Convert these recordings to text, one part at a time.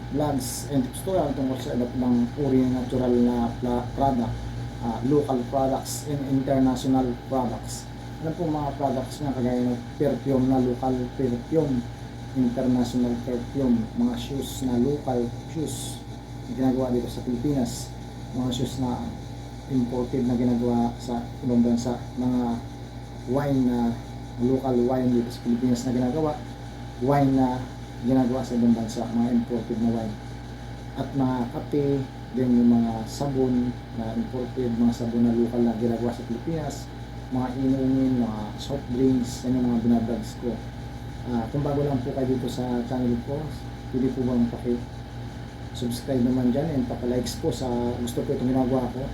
vlogs and tutorial tungkol sa iba't ibang uri ng natural na product, local products and international products. Ano po mga products niya, kagaya ng perfume na local perfume, international perfume, mga shoes na local shoes na ginagawa dito sa Pilipinas, mga shoes na imported na ginagawa sa ibang bansa, mga wine na local wine dito sa Pilipinas na ginagawa, wine na ginagawa sa ibang bansa, mga imported na wine, at mga kape din, yung mga sabon na imported, mga sabon na local na ginagawa sa Pilipinas, mga inumin, mga soft drinks, yan yung mga binablogs ko. Kung bago lang po kayo dito sa channel ko, pwede po bang subscribe naman dyan and paki-likes po sa gusto po itong ginagawa ko,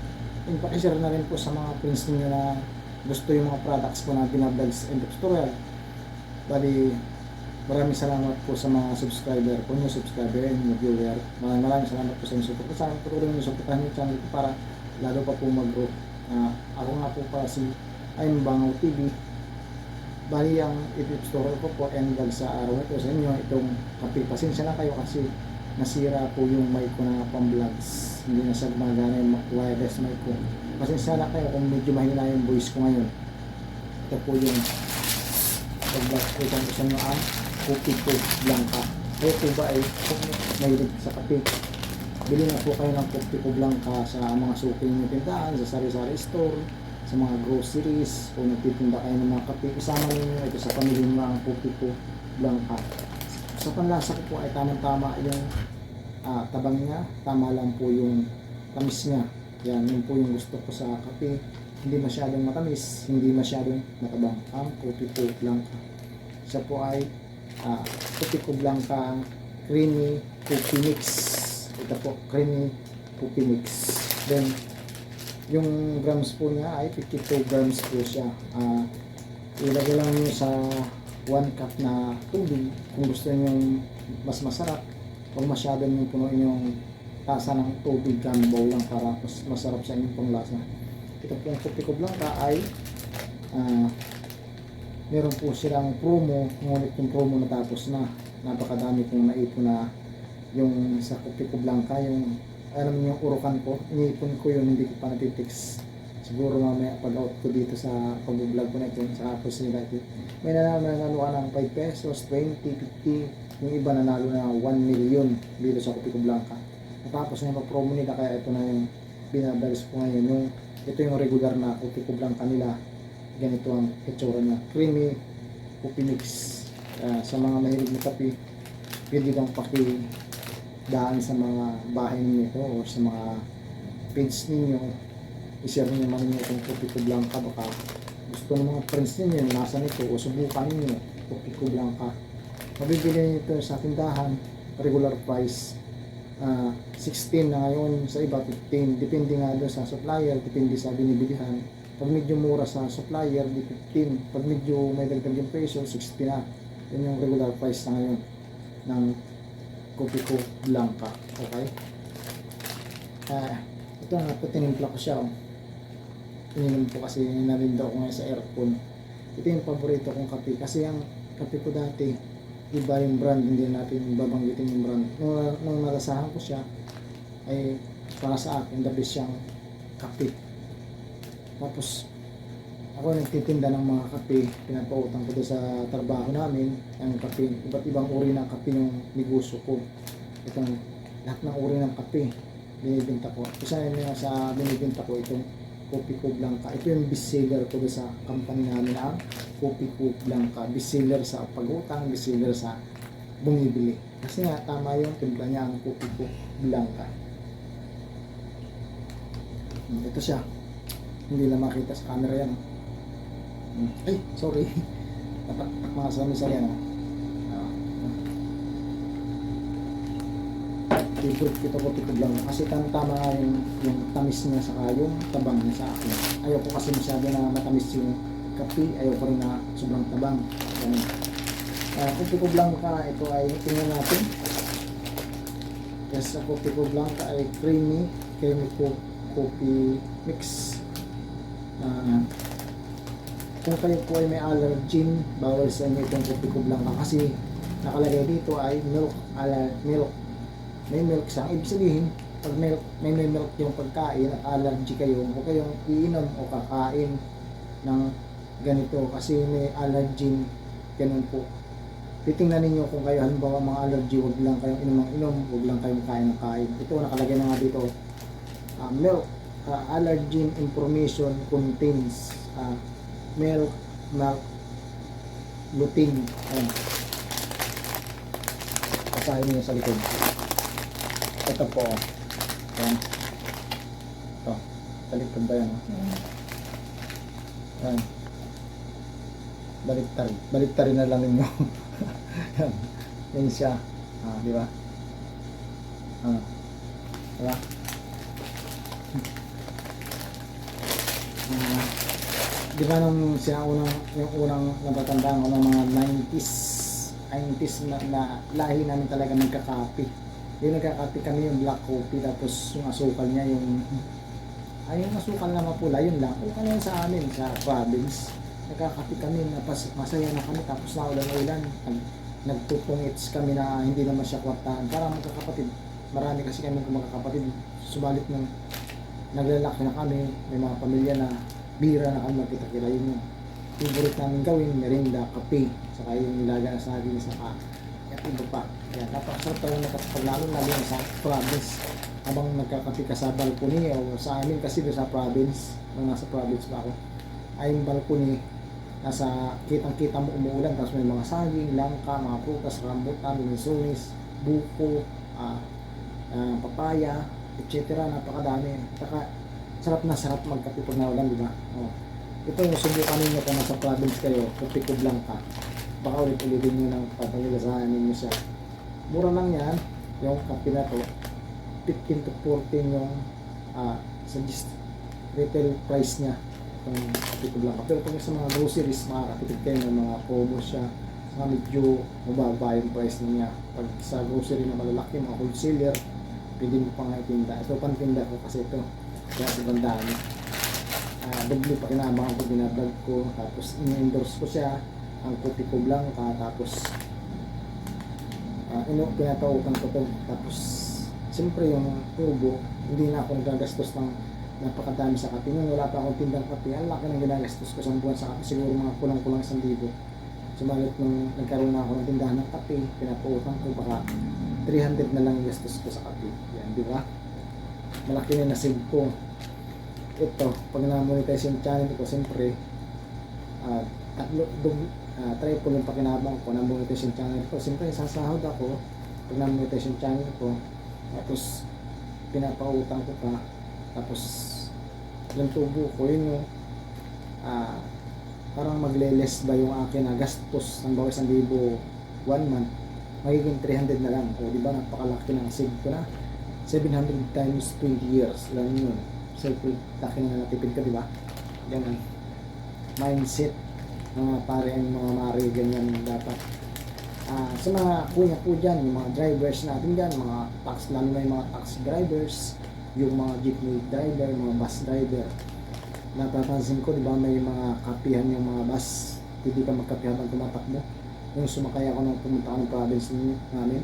and paki-share na rin po sa mga friends niyo na gusto yung mga products ko na binablogs and tutorial. Bali, maraming salamat po sa mga subscriber po, new subscriber and new viewer. Maraming salamat po sa inyong support. Sana po rin yung supportahan yung channel ko para lalo pa po mag-grow. Ako nga po pa si I'm Bangaw TV. Bali, ang i-tutorial ko po and vlog sa araw ito sa inyo itong kape. Pasensya na kayo kasi nasira po yung mic ko na pang-vlogs. Hindi na siya gumagana yung wireless mic ko. Pasensya na kayo kung medyo mahina yung voice ko ngayon. Ito po yung pag-vlog ko kung gusto nyo ang Kopi ko Blanca. Kayo po ba ay mahilig sa kape? Bili na po kayo ng Kopi ko Blanca sa mga suking nyo tindahan, sa sari-sari store, sa mga groceries, kung nagtitinda kayo ng mga kape, isama ninyo ito sa pamilya ng mga Kopi ko Blanca. Sa panlasa ko po ay tamang-tama yung tabang niya, tama lang po yung tamis niya. Yan, yun po yung gusto ko sa kape. Hindi masyadong matamis, hindi masyadong matabang ang Kopi ko Blanca. Siya po ay Kopi ko Blanca creamy coffee mix. Ito po, creamy coffee mix. Then yung grams po niya ay 52 grams po siya. Ilagay lang niyo sa 1 cup na tubig kung gusto niyo mas masarap. Kung masyado niyo punuin yung tasa ng tubig, bowl lang para mas masarap sa inyong panglasa. Ito po yung Kopi ko Blanca ay meron po silang promo, ngunit yung promo natapos na. Napakadami pong naipon na yung sa Kopi ko Blanca, yung alam niyo yung urukan ko, iniipon ko yun, hindi ko pa natitix. Siguro mamaya pag out ko dito sa pag-vlog ko na ito, sa appos nila ito, may nanalo ka ng 5 pesos, 20, 50, yung iba nanalo na 1 million dito sa Kopi ko Blanca. Natapos na yung promo nila, kaya ito na yung binabalis ko ngayon. Yung, ito yung regular na Kopi ko Blanca nila. Ganito ang itsura niya, creamy coffee mix. Sa mga mahilig na kape, pwede kang pakidaan sa mga bahay ninyo o sa mga page ninyo, i-share nyo naman ninyo itong Kopi ko Blanca. Baka gusto ng mga friends ninyo nasa nito o subukan ninyo Kopi ko Blanca. Mabibili nito sa tindahan, regular price 16 na ngayon, sa iba 15, depende nga doon sa supplier, depende sa binibilihan. Pag medyo mura sa supplier, di 15. Pag medyo may dagdag yung presyo, 60 na. Yan yung regular price na ngayon ng Kopi ko Blanca. Okay? Ito nga po, tinimpla ko siya. Ininom ko kasi narinda ko ngayon sa aircon. Ito yung paborito kong kape. Kasi ang kape ko dati, iba yung brand, hindi natin babanggitin yung brand. Nung narasahan ko siya, ay para sa akin, the best siyang kape. Tapos ako nagtitinda ng mga kape, pinapautang ko doon sa trabaho namin ang kape, iba't ibang uri ng kape yung negosyo ko. Itong lahat ng uri ng kape binibenta ko. Isa na sa binibenta ko itong Kopi ko Blanca. Ito yung best seller ko doon sa company namin, ang Kopi ko Blanca. Best seller sa pag-utang, best seller sa bumibili. Kasi nga tama yung timpla niya, ang Kopi ko Blanca. Ito siya. Hindi na makita sa camera yan. Ay, sorry. Tapak mga samisa yan. Favorite ko ito Kopi ko Blanca kasi tama nga yung tamis niya saka yung tabang niya sa akin. Ayaw ko kasi masyado na matamis yung kape. Ayaw ko rin na sobrang tabang. Kopi ko Blanca, ito ay tingnan natin. Yes, sa Kopi ko Blanca ay creamy coffee mix. Kung kayo po ay may allergen, bawal sa inyo itong Kopi ko Blanca kasi nakalagay dito ay milk may milk siya. Ibig sabihin, pag may milk yung pagkain at allergy kayo, huwag kayong iinom o kakain ng ganito kasi may allergen, ganun po. Titingnan ninyo kung kayo halimbawa mga allergy, huwag lang kayong inom, huwag lang kayong kain ng kain. Ito nakalagay na nga dito, milk allergen information contains milk lutein. Ayan, basahin niyo sa likod. Ito po, ayan, ito, sa likod ba yan? Ayan, baliktarin na lang ninyo. Yan, yan siya, di ba? Diba? Di ba nung yung unang natatandaan ko ng mga 90s na lahi namin talaga nagkakape. Yung nagkakape kami yung black coffee, tapos yung asukal niya yung asukal na mapula, yun lang. Kung ano sa amin, sa province, nagkakape kami, masaya na kami, tapos naulan-ulan, nagtutungits kami na hindi naman siya kwartahan. Para magkakapatid, marami kasi kami magkakapatid, subalit nung naglalaki na kami, may mga pamilya na bira na kami magkita-kila, yun yung favorite namin gawin, merinda, kape, saka yung nilaga na saging, saka at iba pa. Kaya napakasarap talaga nakapaglalong lalo sa province, habang nagkakape ka sa balcony o sa amin kasi sa province, nung nasa province pa ako, ay yung balcony, nasa kitang-kita mo umuulan, tapos may mga saging, langka, mga prutas, rambutan, lansones, buko, papaya, etc. Napakadami. Saka sarap na sarap magkape pag naulan, di ba? Oh. Ito yung subukan ninyo kung nasa province kayo, Kopi ko Blanca. Baka ulit-ulitin nyo ng papalilasahan ninyo siya. Mura lang yan, yung kape na to. 15 to 14 yung sa retail price niya, yung Kopi ko Blanca. Pero pag sa mga groceries, makakatipid kayo ng mga promo siya. Mga medyo mababa yung price niya. Pag sa grocery na malalaki, mga wholesaler, pwede mo pang itinda. Ito pantinda ko kasi ito. Kaya sa bandaan. Doble pa kinaabangan ko, binablog ko. Tapos in-endorse ko siya. Ang Kopi ko Blanca. Tapos pinataukan ko to. Tapos siyempre yung tubo, hindi na ako nagagastos ng napakadami sa kape. Nung wala pa akong tindang kape, ang laki ng ginagastos ko sa buwan sa kape. Siguro mga kulang-kulang 1,000. Sumalit nung nagkaroon na ako ng tindahan ng kape, pinapautan ko, baka 300 na lang yung gastos ko sa kape. Yan, di ba? Malaki na nasave ko. Ito, pag na-monetize yung channel ko, siyempre, triple yung pakinabang ko, na-monetize yung channel ko. Siyempre, sasahod ako pag na-monetize yung channel ko. Tapos, pinapautang ko pa. Tapos, yung tubo ko, yun yung, parang magle-less ba yung akin na gastos ng bawa 1,000 1 month, magiging 300 na lang. O, di ba, napakalaki ng save ko na. 700 times 20 years lang yun. So, laki na natipid ka, di ba? Ganun. Mindset, mga pare and mga mare, ganyan dapat. Sa mga kuya po dyan, yung mga drivers natin dyan, mga tax, lalo na yung mga taxi drivers, yung mga jeepney driver, mga bus driver. Napapansin ko, di ba, may mga kapihan yung mga bus. Pwede ka magkapihan pag tumatakbo. Yung sumakay ako nung pumunta ako ng province namin,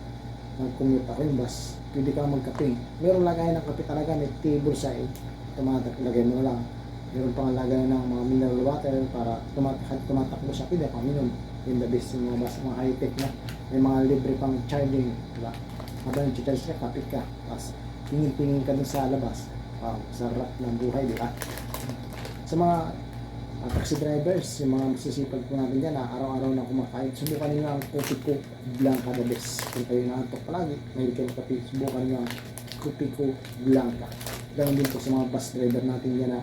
nag-commute ako yung bus, pwede ka magkape. Meron lagay ng kape talaga, may table side, lagay mo na lang. Meron pang lagay ng mga mineral water para tumatakbo siya, pwede pang minom. Yung the best yung mga bus, mga high-tech na. May mga libre pang charging, diba? Habang nag-charge ka, kapit ka. Tapos, tingin-tingin ka dun sa labas. Wow, sarap ng buhay, diba? Sa mga taxi drivers, yung mga masisipag po natin dyan na araw-araw na kumakain, subukan nyo ang Kopi ko Blanca the best. Kung kayo naantok palagi, mahilig kayo kape, subukan nyo ang Kopi ko Blanca. Ganoon din po sa mga bus driver natin dyan na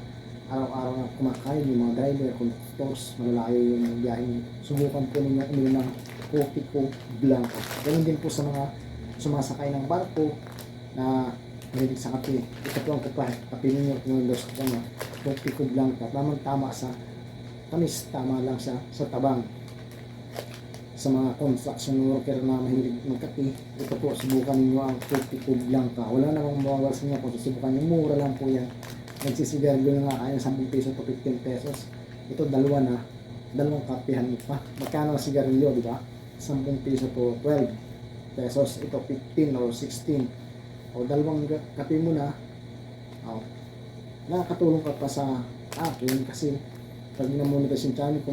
araw-araw na kumakain, yung mga driver, conductors, malalayo yung biyahe. Subukan po ninyo uminom ng Kopi ko Blanca. Ganoon din po sa mga sumasakay ng barko na mahilig sa kape. Ito po ang kape ninyo, pinundos ko na Kopi ko Blanca. Tamang-tama sa tamis, tama lang sa tabang. Sa mga construction worker na mahilig magkape, ito po, subukan niyo ang Kopi ko Blanca. Wala namang mawawala sa inyo kung susubukan niyo. Mura lang po yan. Nagsisigargo na nga kayo 10 pesos to 15 pesos. Ito dalawa na, dalawang kapehan pa. Magkano ang sigarilyo, di ba? 10 peso po, 12 pesos. Ito 15 or 16. o dalawang kape mo na, o, nakakatulong ka pa sa akin kasi pag na-monetize yung channel ko,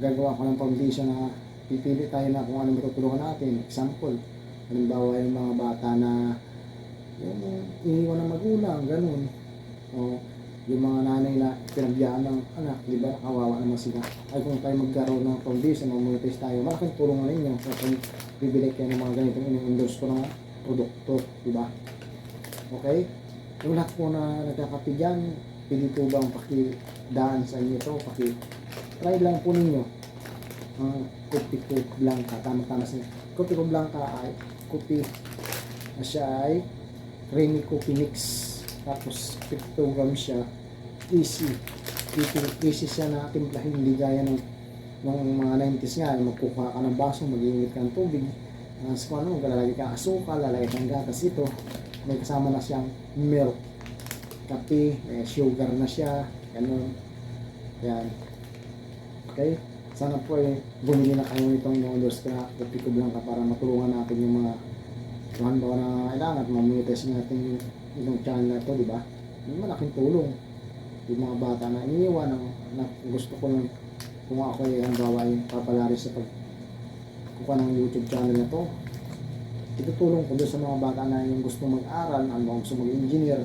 gagawa ko ng foundation na pipili tayo na kung ano matutulungan natin. Example, halimbawa yung mga bata na yung iniwan ng magulang, ganun. O yung mga nanay na pinagbiyaan ng anak, di ba? Kawawa naman sila. Ay kung tayo magkaroon ng foundation, mag-monetize tayo, malaking tulong na ninyo. Kung bibili kayo ng mga ganitong in-endorse ko ng produkto, di ba? Okay? Yung lahat po na nagkakape dyan, pili po bang pakidaan sa inyo ito, try lang po ninyo ang kopi ko blanca, tama-tama siya. Kopi ko blanca ay kopi na siya ay creamy coffee mix, tapos 50 grams siya, easy siya na timplahin, hindi gaya ng mga 90s nga, magkukuha ka ng baso, mag-iinit ka ng tubig, kung ano, lalagay ka ng asukal, lalagay ka ng gatas. Ito may kasama na siyang milk, kape, sugar na siya, ganun. Yan. Okay? Sana po ay bumili na kayo nitong in-endorse ka Kopi ko Blanca para matulungan natin yung mga tuhan ba na kailangan at mamonetize natin yung channel na ito, di ba? Yung malaking tulong. Yung mga bata na iniiwan na gusto ko lang kung ako ay halimbawa ay papalari sa pagkuha ng YouTube channel na to. Itutulong ko doon sa mga bata na yung gusto mag-aral, ano gusto mag-engineer.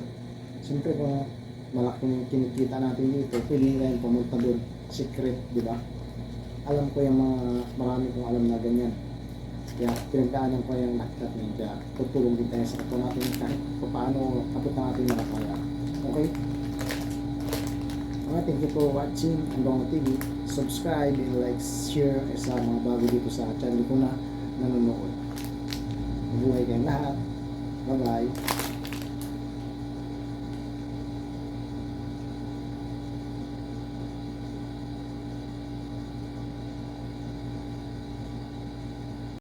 Siyempre kung malaking kinikita natin dito, pwede rin pumunta doon, secret, di ba? Alam ko yung marami kong alam na ganyan. Kaya pinagdaanan ko yung lahat niya. Kaya tutulong din tayo sa ito natin kahit paano kapit na natin nakakaya. Okay? Thank you for watching Andong TV. Subscribe and like, share sa mga bago dito sa channel ko na nanonood. Mabuhay kayong lahat. Bye-bye.